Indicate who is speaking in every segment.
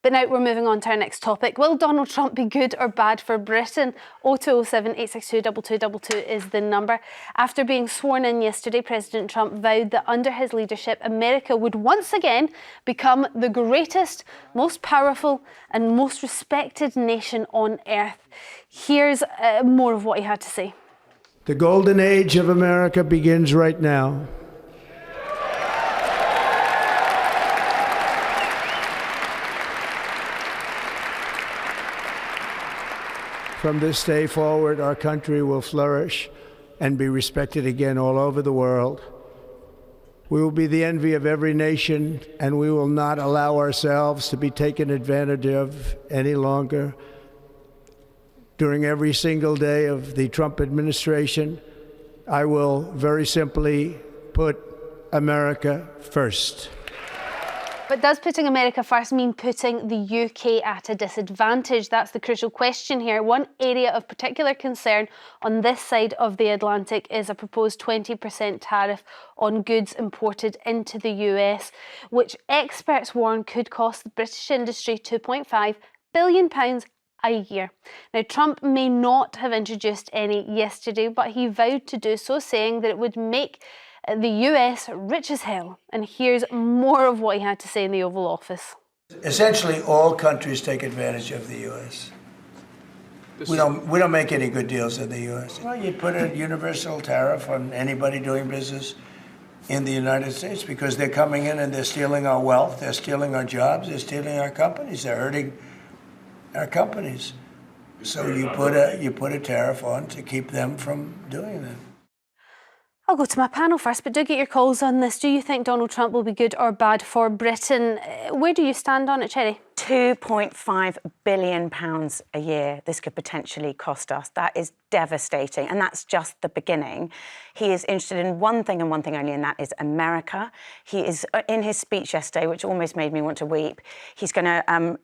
Speaker 1: But now we're moving on to our next topic. Will Donald Trump be good or bad for Britain? 0207 862 2222 is the number. After being sworn in yesterday, President Trump vowed that under his leadership, America would once again become the greatest, most powerful and most respected nation on earth. Here's more of what he had to say.
Speaker 2: The golden age of America begins right now. From this day forward, our country will flourish and be respected again all over the world. We will be the envy of every nation, and we will not allow ourselves to be taken advantage of any longer. During every single day of the Trump administration, I will very simply put America first.
Speaker 1: But does putting America first mean putting the UK at a disadvantage? That's the crucial question here. One area of particular concern on this side of the Atlantic is a proposed 20% tariff on goods imported into the US, which experts warn could cost the British industry £2.5 billion a year. Now, Trump may not have introduced any yesterday, but he vowed to do so, saying that it would make the US rich as hell. And here's more of what he had to say in the Oval Office.
Speaker 2: Essentially, all countries take advantage of the US. We don't make any good deals in the US. Well, you put a universal tariff on anybody doing business in the United States because they're coming in and they're stealing our wealth, they're stealing our jobs, they're stealing our companies, they're hurting our companies. So you put a tariff on to keep them from doing that.
Speaker 1: I'll go to my panel first, but do get your calls on this. Do you think Donald Trump will be good or bad for Britain? Where do you stand on it, Cherry?
Speaker 3: £2.5 billion a year this could potentially cost us. That is devastating, and that's just the beginning. He is interested in one thing and one thing only, and that is America. He is, in his speech yesterday, which almost made me want to weep, he's going to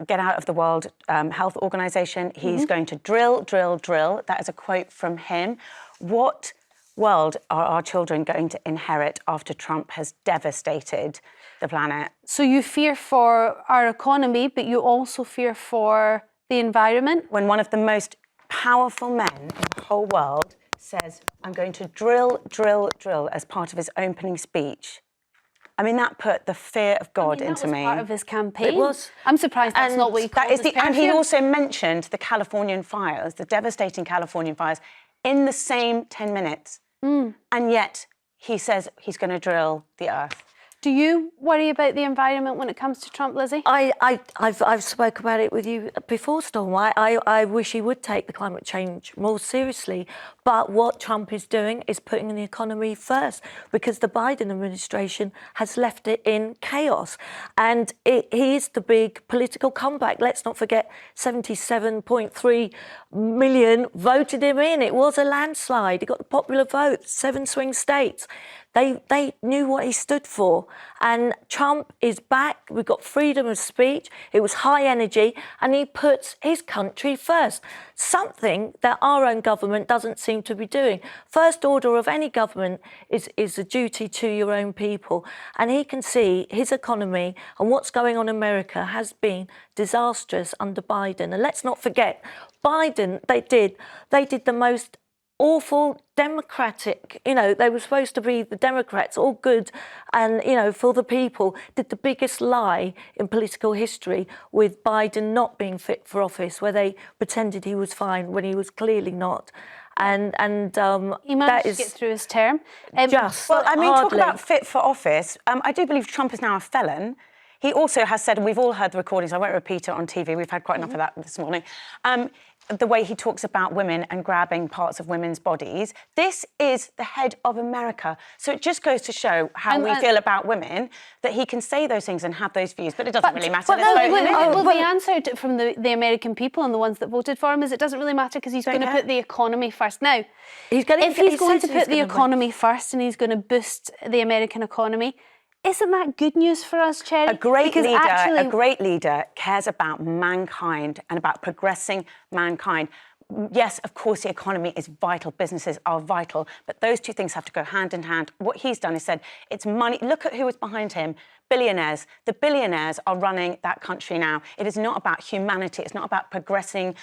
Speaker 3: get out of the World Health Organization. He's going to drill. That is a quote from him. What world are our children going to inherit after Trump has devastated the planet?
Speaker 1: So you fear for our economy, but you also fear for the environment?
Speaker 3: When one of the most powerful men in the whole world says, I'm going to drill as part of his opening speech, I mean, that put the fear of God into me.
Speaker 1: That was part of his campaign.
Speaker 3: It was.
Speaker 1: I'm surprised that's not what he called his
Speaker 3: And he also mentioned the Californian fires, the devastating Californian fires, in the same 10 minutes. And yet he says he's going to drill the earth.
Speaker 1: Do you worry about the environment when it comes to Trump, Lizzie?
Speaker 4: I've spoke about it with you before, Storm. I wish he would take the climate change more seriously. But what Trump is doing is putting the economy first, because the Biden administration has left it in chaos. And he is the big political comeback. Let's not forget 77.3 million voted him in. It was a landslide. He got the popular vote, 7 swing states. They knew what he stood for. And Trump is back. We've got freedom of speech. It was high energy. And he puts his country first. Something that our own government doesn't seem to be doing. First order of any government is a duty to your own people. And he can see his economy and what's going on in America has been disastrous under Biden. And let's not forget, Biden, they did the most awful democratic, they were supposed to be the Democrats, all good and, for the people, did the biggest lie in political history with Biden not being fit for office, where they pretended he was fine when he was clearly not. And
Speaker 1: he managed to get through his term.
Speaker 3: Talk about fit for office. I do believe Trump is now a felon. He also has said, and we've all heard the recordings, I won't repeat it on TV, we've had quite enough of that this morning, the way he talks about women and grabbing parts of women's bodies. This is the head of America. So it just goes to show how we feel about women, that he can say those things and have those views, but it doesn't really matter.
Speaker 1: The answer from the American people and the ones that voted for him is it doesn't really matter because he's going to put the economy first. Now, if he's going to put the economy first and he's going to boost the American economy, isn't that good news for us, Cherry?
Speaker 3: A great leader cares about mankind and about progressing mankind. Yes, of course, the economy is vital. Businesses are vital. But those two things have to go hand in hand. What he's done is said, it's money. Look at who was behind him billionaires. The billionaires are running that country now. It is not about humanity. It's not about progressing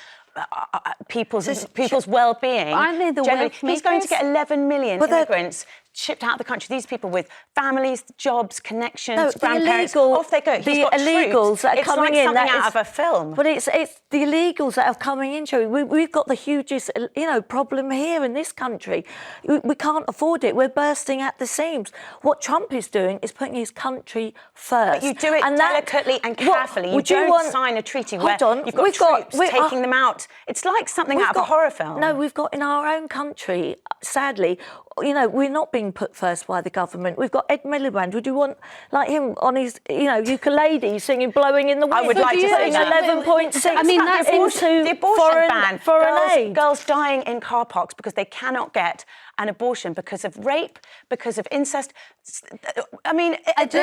Speaker 3: people's well-being.
Speaker 1: Aren't they the wealth
Speaker 3: He's going to
Speaker 1: makers?
Speaker 3: get 11 million immigrants shipped out of the country. These people with families, jobs, connections, grandparents. Off they go.
Speaker 4: The illegals that are coming in.
Speaker 3: It's like something out of a film.
Speaker 4: But it's the illegals that are coming in, Joey. We've got the hugest, problem here in this country. We can't afford it. We're bursting at the seams. What Trump is doing is putting his country first.
Speaker 3: But you do it delicately and carefully. You don't sign a treaty where you've got troops taking them out. It's like something out of a horror film.
Speaker 4: No, we've got in our own country, sadly, we're not being put first by the government. We've got Ed Miliband. Would you want, like him, on his, ukulele singing "Blowing in the Wind"?
Speaker 3: I would like to sing that.
Speaker 4: 11.6.
Speaker 1: I mean, that's
Speaker 3: the abortion ban.
Speaker 4: Foreign aid.
Speaker 3: Girls dying in car parks because they cannot get an abortion because of rape, because of incest. I mean,
Speaker 1: I do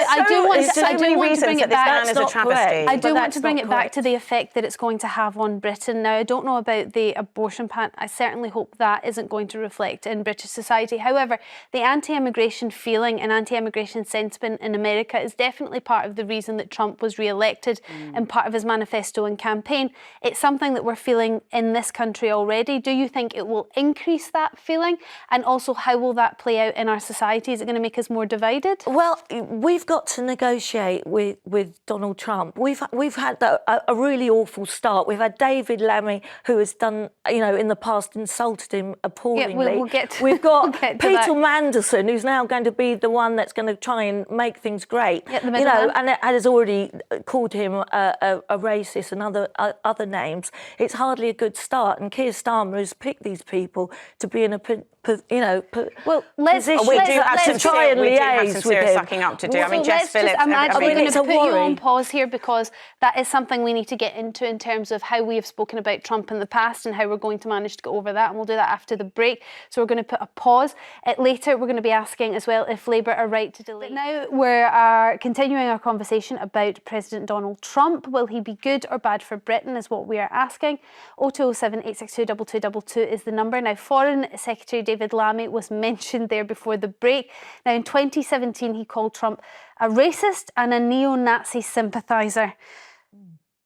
Speaker 1: want to bring it back.
Speaker 3: Is a travesty.
Speaker 1: I do want to bring it back to the effect that it's going to have on Britain. Now, I don't know about the abortion ban. I certainly hope that isn't going to reflect in British society. However, the anti-immigration feeling and anti-immigration sentiment in America is definitely part of the reason that Trump was re-elected and part of his manifesto and campaign. It's something that we're feeling in this country already. Do you think it will increase that feeling? And also, how will that play out in our society? Is it going to make us more divided?
Speaker 4: Well, we've got to negotiate with Donald Trump. We've had a really awful start. We've had David Lammy, who has done, in the past insulted him appallingly.
Speaker 1: Yeah, we'll get to,
Speaker 4: We've got
Speaker 1: we'll
Speaker 4: Peter Mandelson, who's now going to be the one that's going to try and make things great.
Speaker 1: Yeah, the middleman.
Speaker 4: And it has already called him a racist and other names. It's hardly a good start. And Keir Starmer has picked these people to be in a
Speaker 1: let's
Speaker 4: try and liaise with him.
Speaker 3: Sucking up to do.
Speaker 1: Well,
Speaker 3: I mean, Jess Phillips.
Speaker 1: I'm actually going to put you
Speaker 4: worry.
Speaker 1: on pause here because that is something we need to get into in terms of how we have spoken about Trump in the past and how we're going to manage to get over that. And we'll do that after the break. So we're going to put a pause. Later, we're going to be asking as well if Labour are right to delay. But now we're continuing our conversation about President Donald Trump. Will he be good or bad for Britain is what we are asking. 0207 862 2222 is the number. Now, Foreign Secretary David Lammy was mentioned there before the break. Now, in 2017, he called Trump a racist and a neo-Nazi sympathiser.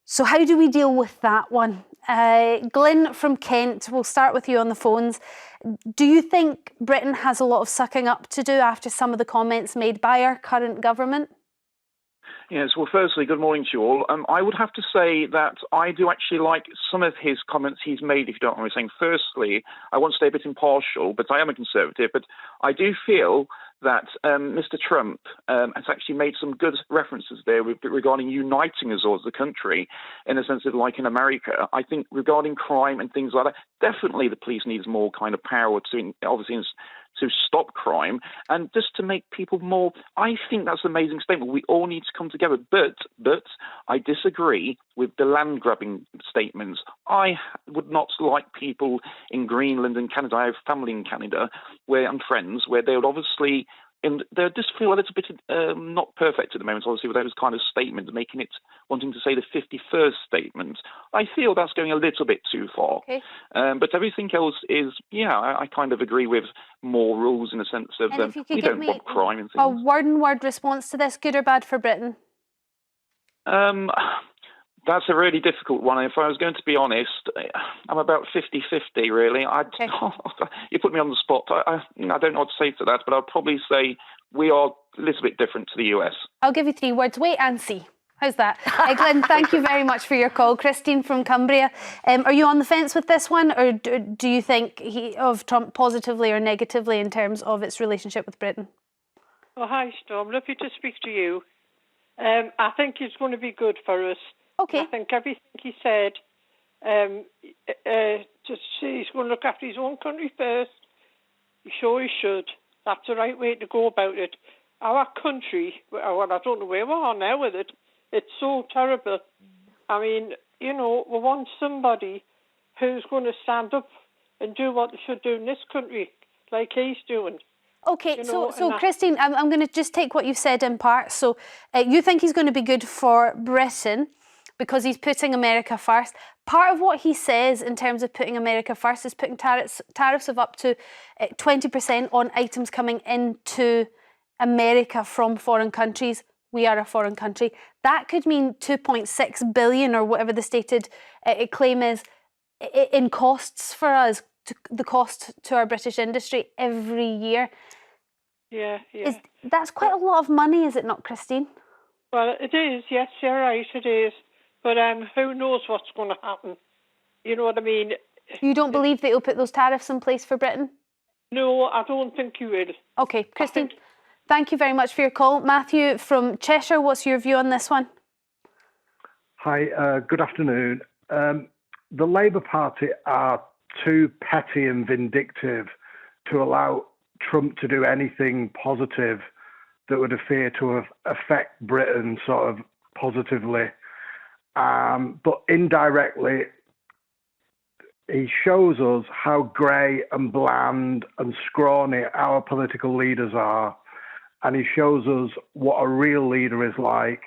Speaker 1: So how do we deal with that one? Glyn from Kent, we'll start with you on the phones. Do you think Britain has a lot of sucking up to do after some of the comments made by our current government?
Speaker 5: Yes, well, firstly, good morning to you all. I would have to say that I do actually like some of his comments he's made, if you don't mind me saying. Firstly, I won't stay a bit impartial, but I am a Conservative, but I do feel that Mr. Trump has actually made some good references there regarding uniting us all as a country, in the sense of, like in America, I think regarding crime and things like that, definitely the police needs more kind of power to, obviously, to stop crime and just to make people more. I think that's an amazing statement. We all need to come together. But I disagree with the land grabbing statements. I would not like people in Greenland and Canada. I have family in Canada and friends where they would obviously. And they just feel a little bit not perfect at the moment, obviously, with those kind of statements, wanting to say the 51st statement. I feel that's going a little bit too far.
Speaker 1: Okay.
Speaker 5: But everything else is, I kind of agree with more rules in the sense of we don't want crime and things.
Speaker 1: A word-and-word response to this, good or bad for Britain?
Speaker 5: That's a really difficult one. If I was going to be honest, I'm about 50-50, really.
Speaker 1: Okay.
Speaker 5: You put me on the spot. I don't know what to say to that, but I'll probably say we are a little bit different to the US.
Speaker 1: I'll give you 3 words. Wait and see. How's that? Glenn, thank you very much for your call. Christine from Cumbria. Are you on the fence with this one, or do you think of Trump positively or negatively in terms of its relationship with Britain?
Speaker 6: Oh, hi, Storm. Lovely to speak to you. I think it's going to be good for us.
Speaker 1: Okay.
Speaker 6: I think everything he said, he's going to look after his own country first. He sure he should. That's the right way to go about it. Our country, well, I don't know where we are now with it. It's so terrible. I mean, we want somebody who's going to stand up and do what they should do in this country, like he's doing.
Speaker 1: Okay, so Christine, I'm going to just take what you've said in part. So you think he's going to be good for Britain because he's putting America first. Part of what he says in terms of putting America first is putting tariffs of up to 20% on items coming into America from foreign countries. we are a foreign country. That could mean 2.6 billion or whatever the stated claim is in costs for us, the cost to our British industry every year.
Speaker 6: Yeah.
Speaker 1: That's quite a lot of money, is it not, Christine?
Speaker 6: Well, it is, yes, you're right, it is. But who knows what's going to happen? You know what I mean?
Speaker 1: You don't believe that you'll put those tariffs in place for Britain?
Speaker 6: No, I don't think you will.
Speaker 1: OK, Christine, thank you very much for your call. Matthew from Cheshire, what's your view on this one?
Speaker 7: Hi, good afternoon. The Labour Party are too petty and vindictive to allow Trump to do anything positive that would appear to affect Britain sort of positively. But indirectly, he shows us how grey and bland and scrawny our political leaders are. And he shows us what a real leader is like.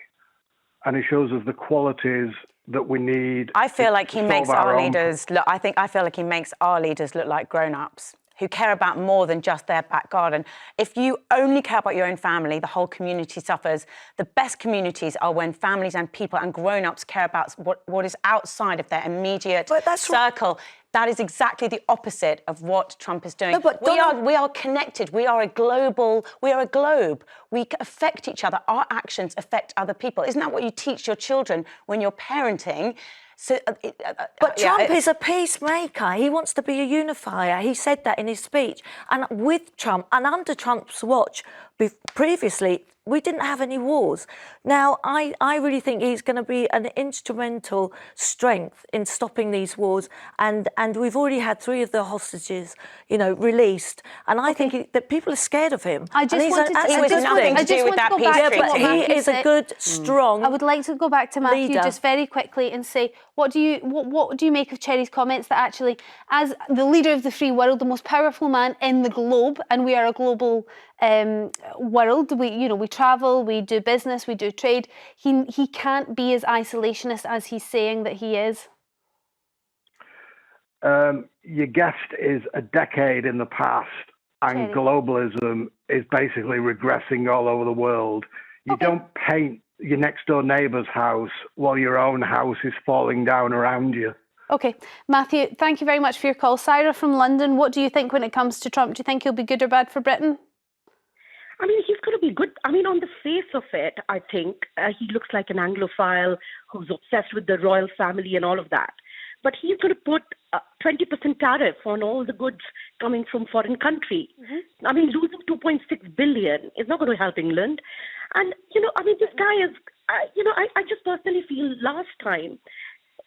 Speaker 7: And he shows us the qualities that we need.
Speaker 3: I feel like he makes our leaders look. I feel like he makes our leaders look like grown-ups who care about more than just their back garden. If you only care about your own family, the whole community suffers. The best communities are when families and people and grown-ups care about what is outside of their immediate circle. That is exactly the opposite of what Trump is doing.
Speaker 4: No, but
Speaker 3: we are connected. We are a globe. We affect each other. Our actions affect other people. Isn't that what you teach your children when you're parenting? So,
Speaker 4: but Trump is a peacemaker. He wants to be a unifier. He said that in his speech. And with Trump, and under Trump's watch, previously, we didn't have any wars. Now, I really think he's going to be an instrumental strength in stopping these wars. And we've already had 3 of the hostages, released. And I think that people are scared of him.
Speaker 3: He was nothing to do with that peace treaty.
Speaker 4: But he is a good, strong
Speaker 1: I would like to go back to Matthew
Speaker 4: leader.
Speaker 1: just very quickly and say, what do you make of Cherry's comments that actually, as the leader of the free world, the most powerful man in the globe, and we are a global world, we travel, we do business, we do trade, he can't be as isolationist as he's saying that he is?
Speaker 7: Your guest is a decade in the past, and globalism is basically regressing all over the world. You don't paint your next door neighbour's house while your own house is falling down around you.
Speaker 1: OK, Matthew, thank you very much for your call. Syra from London, what do you think when it comes to Trump? Do you think he'll be good or bad for Britain?
Speaker 8: I mean, he's going to be good. I mean, on the face of it, I think he looks like an Anglophile who's obsessed with the royal family and all of that. But he's going to put 20% tariff on all the goods coming from foreign country. Mm-hmm. I mean, losing 2.6 billion is not going to help England. And, this guy is, I just personally feel last time,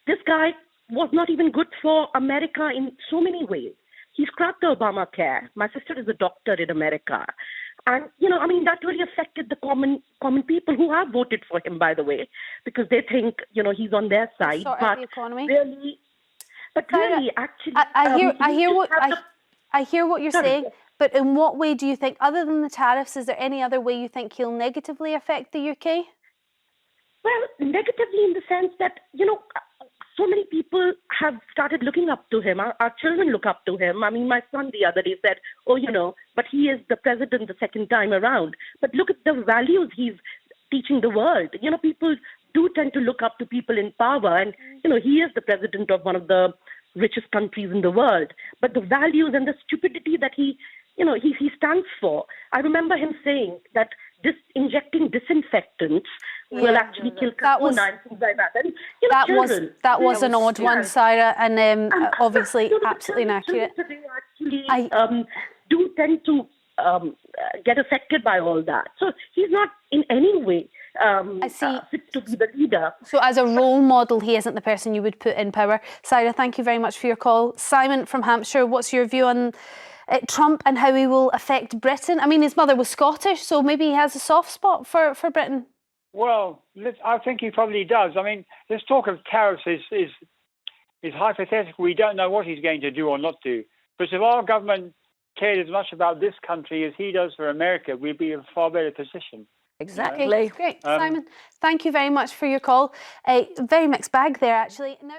Speaker 8: this guy was not even good for America in so many ways. He scrapped the Obamacare. My sister is a doctor in America. And, that really affected the common people who have voted for him, by the way, because they think, he's on their side.
Speaker 1: But the economy.
Speaker 8: Actually...
Speaker 1: I hear what you're saying, but in what way do you think, other than the tariffs, is there any other way you think he'll negatively affect the UK?
Speaker 8: Well, negatively in the sense that, so many people have started looking up to him. Our children look up to him. I mean, my son the other day said, but he is the president the second time around. But look at the values he's teaching the world. People do tend to look up to people in power. And, he is the president of one of the richest countries in the world. But the values and the stupidity that he stands for. I remember him saying that injecting disinfectants will actually kill corona and things like that. And,
Speaker 1: that was an odd one, Syra, and obviously absolutely inaccurate.
Speaker 8: Actually, do tend to get affected by all that. So he's not in any way fit to be the leader.
Speaker 1: So as a role model, he isn't the person you would put in power. Syra, thank you very much for your call. Simon from Hampshire, what's your view on Trump and how he will affect Britain? I mean, his mother was Scottish, so maybe he has a soft spot for Britain.
Speaker 9: Well, I think he probably does. I mean, this talk of tariffs is hypothetical. We don't know what he's going to do or not do. But if our government cared as much about this country as he does for America, we'd be in a far better position.
Speaker 4: Exactly.
Speaker 1: Okay, great. Simon, thank you very much for your call. Very mixed bag there, actually. Now